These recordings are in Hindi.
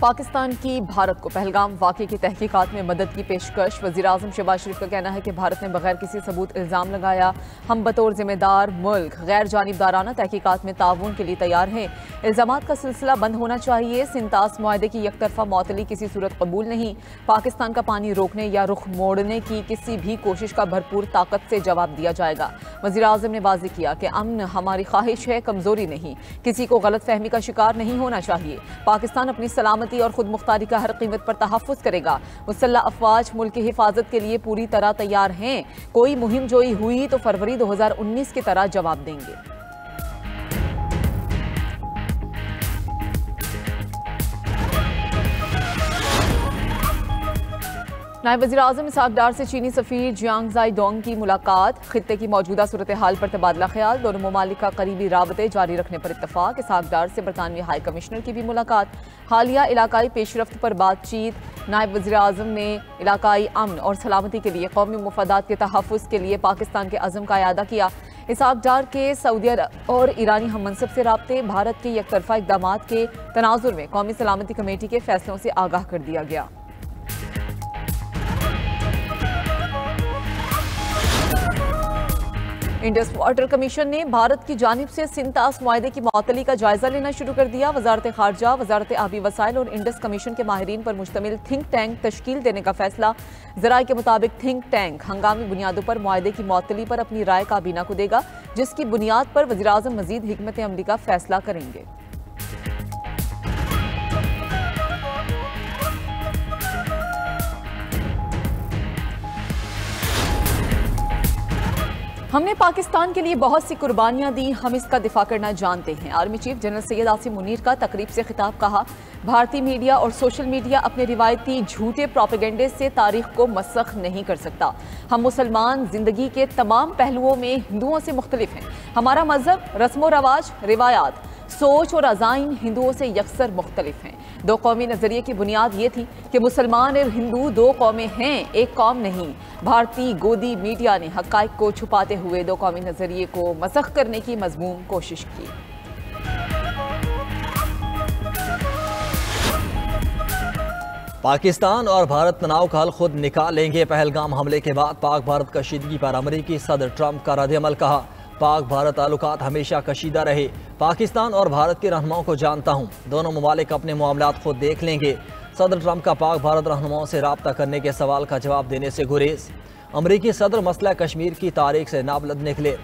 पाकिस्तान की भारत को पहलगाम वाक़े की तहकीकात में मदद की पेशकश। वज़ीर-ए-आज़म शहबाज शरीफ का कहना है कि भारत ने बगैर किसी सबूत इल्ज़ाम लगाया हम बतौर जिम्मेदार मुल्क गैर जानिबदाराना तहकीकात में ताउन के लिए तैयार हैं। इल्ज़ामात का सिलसिला बंद होना चाहिए। सिंतास मुआहदे की यकतरफा मअतली किसी सूरत कबूल नहीं। पाकिस्तान का पानी रोकने या रुख मोड़ने की किसी भी कोशिश का भरपूर ताकत से जवाब दिया जाएगा। वज़ीर-ए-आज़म ने वाज़ेह किया कि अमन हमारी ख्वाहिश है, कमजोरी नहीं। किसी को गलत फहमी का शिकार नहीं होना चाहिए। पाकिस्तान अपनी सलामती और खुद मुख्तारी का हर कीमत पर तहफ़्फ़ुज़ करेगा। मुसल्लह अफ़वाज मुल्क की हिफाजत के लिए पूरी तरह तैयार हैं। कोई मुहिम जोई हुई तो फरवरी 2019 की तरह जवाब देंगे। नायब वज़ीर-ए-आज़म इसहाक डार से चीनी सफ़ीर जियांग ज़ाई डोंग की मुलाकात। खित्ते की मौजूदा सूरत हाल पर तबादला ख्याल। दोनों ममालिक का करीबी राबते जारी रखने पर इत्तफ़ाक़। इसहाक डार से बरतानवी हाई कमिश्नर की भी मुलाकात। हालिया इलाकाई पेशरफ्त पर बातचीत। नायब वज़ीर-ए-आज़म ने इलाकाई अमन और सलामती के लिए कौमी मुफादात के तहफ़्फ़ुज़ के लिए पाकिस्तान के अज़म का इआदा किया। इसहाक डार के सऊदी अरब और ईरानी हम मनसब से राब्ते। भारत के यकतरफा इक़दामात के तनाज़ुर में कौमी सलामती कमेटी के फैसलों से आगाह कर दिया गया। इंडस वाटर कमीशन ने भारत की जानिब से सिंतास मुआहदे की मअतली का जायजा लेना शुरू कर दिया। वजारत खारजा, वजारत आबी वसाइल और इंडस कमीशन के माहिरीन पर मुश्तमिल थिंक टैंक तश्कील देने का फैसला। ज़राए के मुताबिक थिंक टैंक हंगामी बुनियादों पर मुआहदे की मअतली पर अपनी राय काबीना को देगा, जिसकी बुनियाद पर वज़ीर-ए-आज़म मज़ीद हिकमत अमली का फैसला करेंगे। हमने पाकिस्तान के लिए बहुत सी कुर्बानियां दी, हम इसका दिफा करना जानते हैं। Army chief general Syed Asim Munir का तकरीब से खिताब। कहा, भारतीय मीडिया और सोशल मीडिया अपने रिवायती झूठे प्रोपेगेंडे से तारीख को मसख नहीं कर सकता। हम मुसलमान जिंदगी के तमाम पहलुओं में हिंदुओं से मुख्तलिफ हैं। हमारा मजहब, रस्म रवाज, रिवायात, सोच और अज़ाइम हिंदुओं से यकसर मुख्तलिफ हैं। दो कौमी नज़रिए की बुनियाद ये थी कि मुसलमान और हिंदू दो कौमें हैं, एक कौम नहीं। भारतीय गोदी मीडिया ने हक़ाइक़ को छुपाते हुए दो कौमी नज़रिए को मसख करने की मज़मूम कोशिश की। पाकिस्तान और भारत तनाव का हल खुद निकाल लेंगे। पहलगाम हमले के बाद पाक भारत कशीदगी पर अमरीकी सदर ट्रंप का रद्द-ए-अमल। कहा, पाक भारत ताल्लुकात हमेशा कशीदा रहे। पाकिस्तान और भारत के रहनुमाओं को जानता हूँ, दोनों ममालिक अपने मामलात खुद देख लेंगे। सदर ट्रंप का पाक भारत रहनुमाओं से राब्ता करने के सवाल का जवाब देने से गुरेज। अमरीकी सदर मसला कश्मीर की तारीख से नाबलद निकले।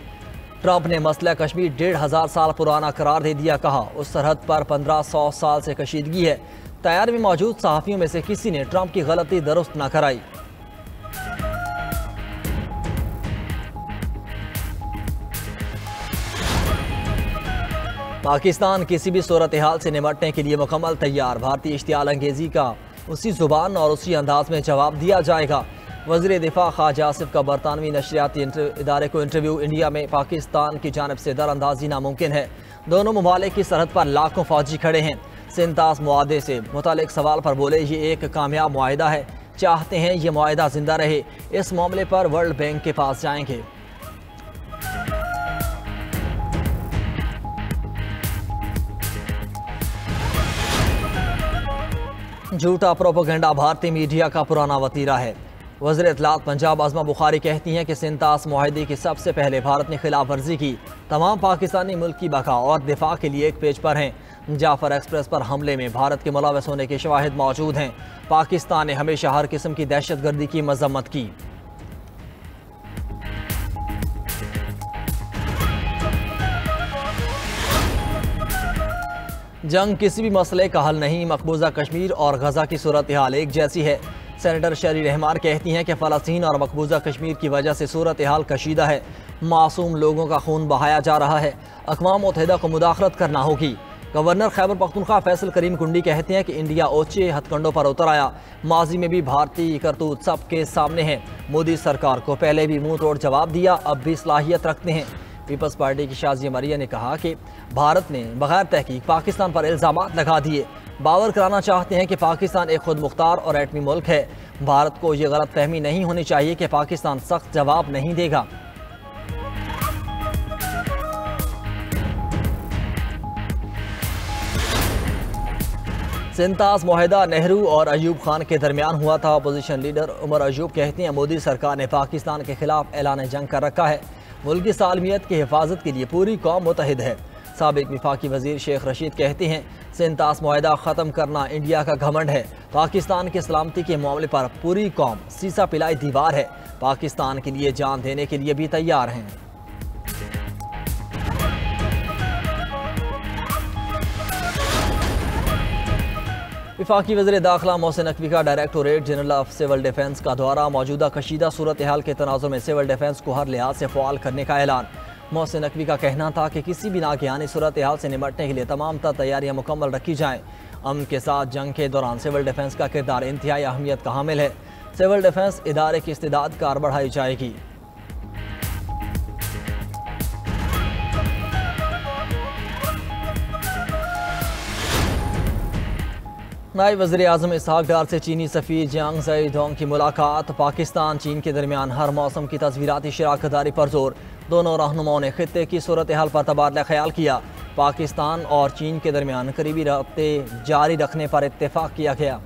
ट्रंप ने मसला कश्मीर 1500 साल पुराना करार दे दिया। कहा, उस सरहद पर 1500 साल से कशीदगी है। तैयारी में मौजूद सहाफ़ियों में से किसी ने ट्रंप की गलती दुरुस्त न कराई। पाकिस्तान किसी भी सूरत हाल से निपटने के लिए मुकम्मल तैयार। भारतीय इश्तियाल अंगेजी का उसी जुबान और उसी अंदाज में जवाब दिया जाएगा। वज़ीर दिफा ख्वाजा आसिफ का बरतानवी नशरियाती इदारे को इंटरव्यू। इंडिया में पाकिस्तान की जानिब से दरअंदाजी नामुमकिन है। दोनों ममालिक की सरहद पर लाखों फौजी खड़े हैं। सिंतास मुआहदे से मुतालिक सवाल पर बोले, ये एक कामयाब मुआहदा है, चाहते हैं ये मुआहदा जिंदा रहे। इस मामले पर वर्ल्ड बैंक के पास जाएंगे। झूठा प्रोपेगेंडा भारतीय मीडिया का पुराना वतीरा है। वज़ीर इत्तलात पंजाब आज़मा बुखारी कहती हैं कि सिंतास मुआहदे की सबसे पहले भारत ने खिलाफ वर्जी की। तमाम पाकिस्तानी मुल्क की बका और दिफा के लिए एक पेज पर हैं। जाफर एक्सप्रेस पर हमले में भारत के मुलव्वस होने के शवाहिद मौजूद हैं। पाकिस्तान ने हमेशा हर किस्म की दहशतगर्दी की मजम्मत की। जंग किसी भी मसले का हल नहीं। मकबूजा कश्मीर और गजा की सूरत हाल एक जैसी है। सेनेटर शरी रहमान कहती हैं कि फ़लस्तीन और मकबूजा कश्मीर की वजह से सूरत हाल कशीदा है। मासूम लोगों का खून बहाया जा रहा है। अक़वाम मुत्तहिदा को मुदाखलत करना होगी। गवर्नर खैबर पख्तूनख्वा फैसल करीम कुंडी कहते हैं कि इंडिया ओछे हथकंडों पर उतर आया। माजी में भी भारतीय करतूत सबके सामने है। मोदी सरकार को पहले भी मुंह तोड़ जवाब दिया, अब भी सलाहियत रखते हैं। पीपल्स पार्टी की शाजिया मरिया ने कहा कि भारत ने बगैर तहकीक पाकिस्तान पर इल्ज़ामात लगा दिए। बावर कराना चाहते हैं कि पाकिस्तान एक खुद मुख्तार और एटमी मुल्क है। भारत को ये गलत फहमी नहीं होनी चाहिए कि पाकिस्तान सख्त जवाब नहीं देगा। सिंतास मुआहदा नेहरू और अयूब खान के दरमियान हुआ था। अपोजिशन लीडर उमर अयूब कहते हैं मोदी सरकार ने पाकिस्तान के खिलाफ ऐलान जंग कर रखा है। मुल्क की सालमियत की हिफाजत के लिए पूरी कौम मुतहिद है। साबिक विफाकी वजीर शेख रशीद कहते हैं सिंतास मुआहदा ख़त्म करना इंडिया का घमंड है। पाकिस्तान की सलामती के मामले पर पूरी कौम सीसा पिलाई दीवार है। पाकिस्तान के लिए जान देने के लिए भी तैयार हैं। विफाकी वज़ीर दाखिला मोहसिन नकवी का directorate general of civil defence का दौरा। मौजूदा कशीदा सूरत हाल के तनाजुर में सिविल डिफेंस को हर लिहाज से फ़आल करने का ऐलान। मोहसिन नकवी का कहना था कि किसी भी नागहानी सूरत हाल से निपटने के लिए तमाम तैयारियां मुकम्मल रखी जाएँ। अमन के साथ जंग के दौरान सिविल डिफेंस का किरदार इंतहाई अहमियत का हामिल है। सिविल डिफेंस इदारे की इस्तिदाद कार बढ़ाई जाएगी। नायब वज़ीर आज़म इसहाक डार से चीनी सफ़ीर जियांग ज़ई डोंग की मुलाकात। पाकिस्तान चीन के दरमियान हर मौसम की तस्वीराती शराकतदारी पर जोर। दोनों रहनुमाओं ने खित्ते की सूरत हाल पर तबादला ख्याल किया। पाकिस्तान और चीन के दरमियान करीबी रब्ते जारी रखने पर इत्तेफाक किया गया।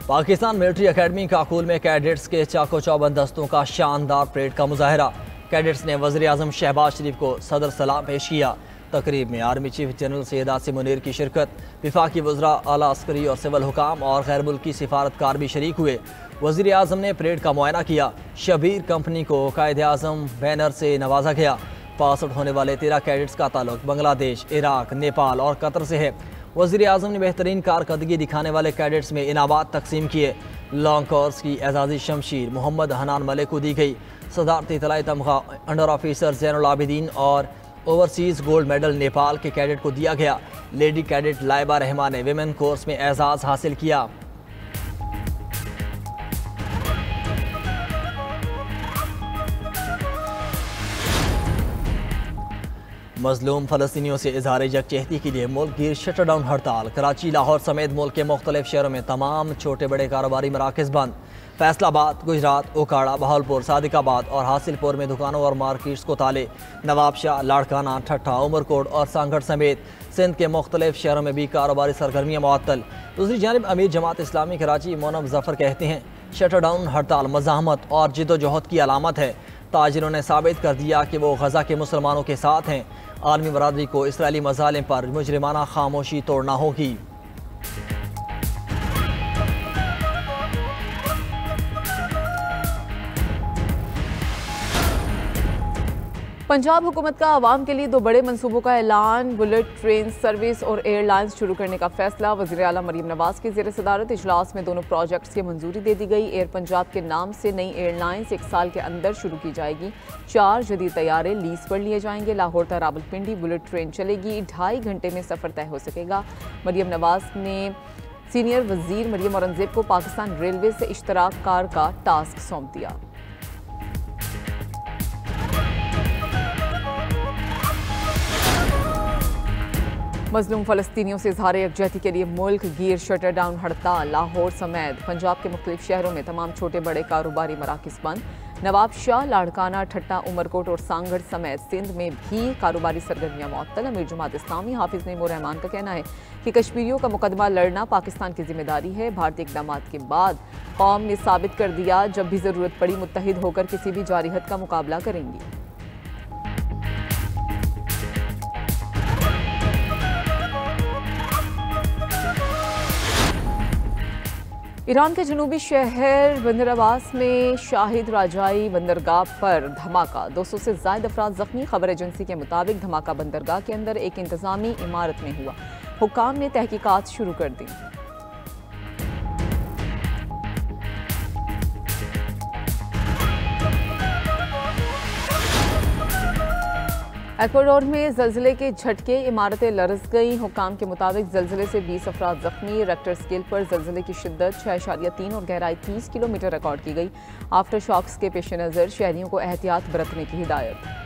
पाकिस्तान मिलिट्री अकेडमी काकुल में कैडेट्स के चाको चौबंद दस्तों का शानदार परेड का मुजाहरा। कैडेट्स ने वज़ीर आज़म शहबाज शरीफ को सदर सलाम पेश किया। तकरीब में army chief general Syed Asim Munir की शिरकत। विफाकी वज़रा, आला अस्करी और सिविल हुकाम और गैर मुल्की सिफारतकार भी शरीक हुए। वज़ीर आज़म ने परेड का मुआयना किया। शबीर कंपनी को कायदे आज़म बैनर से नवाजा गया। 65 होने वाले 13 कैडेट्स का ताल्लुक बांग्लादेश, इराक, नेपाल और कतर से है। वज़ीर आज़म ने बेहतरीन कारकर्दगी दिखाने वाले कैडेट्स में इनामात तकसीम किए। लॉन्ग कोर्स की एजाज़ी शमशीर मोहम्मद हनान मलिक को दी गई। सदारती तलाई तमगा अंडर ऑफिसर ज़ैनुल आबिदीन और ओवरसीज़ गोल्ड मेडल नेपाल के कैडेट को दिया गया। लेडी कैडेट लाइबा रहमान ने विमेन कोर्स में एजाज़ हासिल किया। मजलूम फ़लस्तीनियों से इज़हार यकजहती के लिए मुल्क गिर शटरडाउन हड़ताल। कराची, लाहौर समेत मुल्क के मुख्तलिफ शहरों में तमाम छोटे बड़े कारोबारी मराकज़ बंद। फैसलाबाद, गुजरात, ओकाड़ा, बहावलपुर, सादिकाबाद और हासिलपुर में दुकानों और मार्केट्स को ताले। नवाबशाह, लाड़काना, ठट्ठा, उमरकोट और सांगढ़ समेत सिंध के मुख्तलिफ शहरों में भी कारोबारी सरगर्मियाँ मुअत्तल। दूसरी जानिब अमीर जमात इस्लामी कराची मोनम जफ़र कहते हैं शटरडाउन हड़ताल मज़ाहमत और जिद्दोजहद की अलामत है। ताजिरों ने साबित कर दिया कि वो गज़ा के मुसलमानों के साथ हैं। आलमी बरादरी को इसराइली मज़ालिम पर मुजरिमाना खामोशी तोड़ना होगी। पंजाब हुकूमत का आवाम के लिए 2 बड़े मंसूबों का ऐलान। बुलेट ट्रेन सर्विस और एयरलाइंस शुरू करने का फैसला। वज़ीर आला मरीम नवाज की ज़ेर सदारत इजलास में दोनों प्रोजेक्ट्स की मंजूरी दे दी गई। एयर पंजाब के नाम से नई एयरलाइंस 1 साल के अंदर शुरू की जाएगी। 4 जदीद तैयारे लीज पर लिए जाएंगे। लाहौर तक रावलपिंडी बुलेट ट्रेन चलेगी। 2.5 घंटे में सफ़र तय हो सकेगा। मरीम नवाज ने सीनियर वज़ीर मरीम औरंगज़ेब को पाकिस्तान रेलवे से इश्तराक कार का टास्क सौंप दिया। मजलूम फ़लस्तीनियों से इज़हार यकजहती के लिए मुल्क गिर शटरडाउन हड़ताल। लाहौर समेत पंजाब के मुख्तलिफ शहरों में तमाम छोटे बड़े कारोबारी मराकज़ बंद। नवाबशाह, लाड़काना, ठट्टा, उमरकोट और सांगढ़ समेत सिंध में भी कारोबारी सरगर्मियाँ मुअत्तल। अमीर जमात इस्लामी हाफिज़ नईमुर रहमान का कहना है कि कश्मीरियों का मुकदमा लड़ना पाकिस्तान की जिम्मेदारी है। भारतीय इक़दाम के बाद कौम ने साबित कर दिया जब भी ज़रूरत पड़ी मुत्तहिद होकर किसी भी जारिहत का मुकाबला करेंगी। ईरान के जनूबी शहर बंदर अब्बास में शाहिद राजाई बंदरगाह पर धमाका। 200 से ज़ायद अफराद जख्मी। खबर एजेंसी के मुताबिक धमाका बंदरगाह के अंदर एक इंतजामी इमारत में हुआ। हुक्काम ने तहकीकात शुरू कर दी। इक्वाडोर में जल्जले के झटके, इमारतें लरज़ गईं। हुक्काम के मुताबिक जल्जले से 20 अफराद जख्मी। रेक्टर स्केल पर जल्जले की शिद्दत 6.3 और गहराई 30 किलोमीटर रिकॉर्ड की गई। आफ्टर शॉक्स के पेश नज़र शहरियों को एहतियात बरतने की हिदायत।